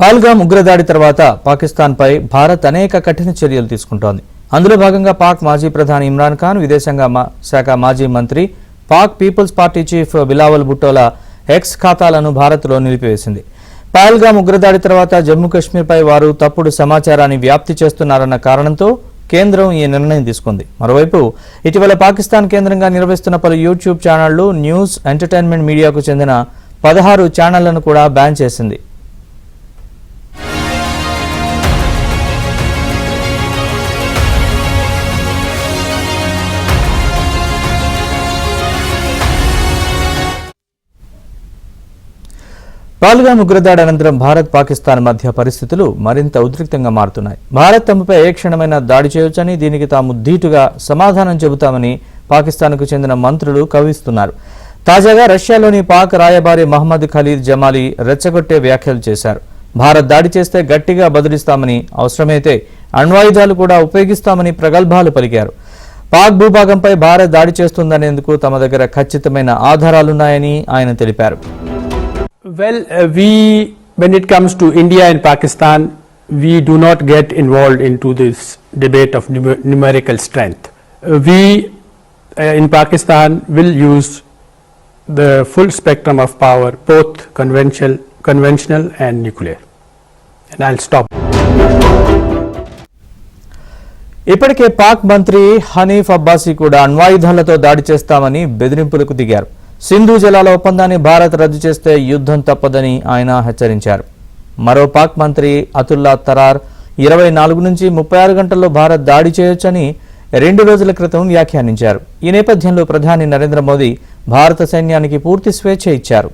పహల్గామ్ ఉగ్రదాడి తర్వాత పాకిస్తాన్పై భారత్ అనేక కఠిన చర్యలు తీసుకుంటోంది. అందులో భాగంగా పాక్ మాజీ ప్రధాని ఇమ్రాన్ ఖాన్, విదేశాంగ శాఖ మాజీ మంత్రి, పాక్ పీపుల్స్ పార్టీ చీఫ్ బిలావల్ భుట్టోల ఎక్స్ ఖాతాలను భారత్లో నిలిపివేసింది. పహల్గామ్ ఉగ్రదాడి తర్వాత జమ్మూ కశ్మీర్పై వారు తప్పుడు సమాచారాన్ని వ్యాప్తి చేస్తున్నారన్న కారణంతో కేంద్రం ఈ నిర్ణయం తీసుకుంది. మరోవైపు ఇటీవల పాకిస్తాన్ కేంద్రంగా నిర్వహిస్తున్న పలు యూట్యూబ్ ఛానళ్లు, న్యూస్, ఎంటర్టైన్మెంట్ మీడియాకు చెందిన 16 ఛానళ్లను కూడా బ్యాన్ చేసింది. పహల్గామ్ ఉగ్రదాడి అనంతరం భారత్, పాకిస్తాన్ మధ్య పరిస్థితులు మరింత ఉద్రిక్తంగా మారుతున్నాయి. భారత్ తమపై ఏ క్షణమైనా దాడి చేయొచ్చని, దీనికి తాము ధీటుగా సమాధానం చెబుతామని పాకిస్తాన్కు చెందిన మంత్రులు కవ్విస్తున్నారు. తాజాగా రష్యాలోని పాక్ రాయబారి మహమ్మద్ ఖలీద్ జమాలీ రెచ్చగొట్టే వ్యాఖ్యలు చేశారు. భారత్ దాడి చేస్తే గట్టిగా బదులిస్తామని, అవసరమైతే అణ్వాయుధాలు కూడా ఉపయోగిస్తామని ప్రగల్భాలు పలికారు. పాక్ భూభాగంపై భారత్ దాడి చేస్తుందనేందుకు తమ దగ్గర ఖచ్చితమైన ఆధారాలున్నాయని ఆయన తెలిపారు. Well, when it comes to India and Pakistan, we do not get involved into this debate of numerical strength. We in Pakistan will use the full spectrum of power, both conventional and nuclear. And I'll stop. ఇప్పటికే పాక్ మంత్రి హనీఫ్ అబ్బాసీ కూడా అణ్వాయుధాలతో దాడి చేస్తామని బెదిరింపులకు దిగారు. సింధు జలాల ఒప్పందాన్ని భారత్ రద్దు చేస్తే యుద్ధం తప్పదని ఆయన హెచ్చరించారు. మరో పాక్ మంత్రి అతుల్లా తరార్ 24 నుంచి 36 గంటల్లో భారత్ దాడి చేయొచ్చని 2 రోజుల క్రితం వ్యాఖ్యానించారు. ఈ నేపథ్యంలో ప్రధాని నరేంద్ర మోదీ భారత సైన్యానికి పూర్తి స్వేచ్ఛ ఇచ్చారు.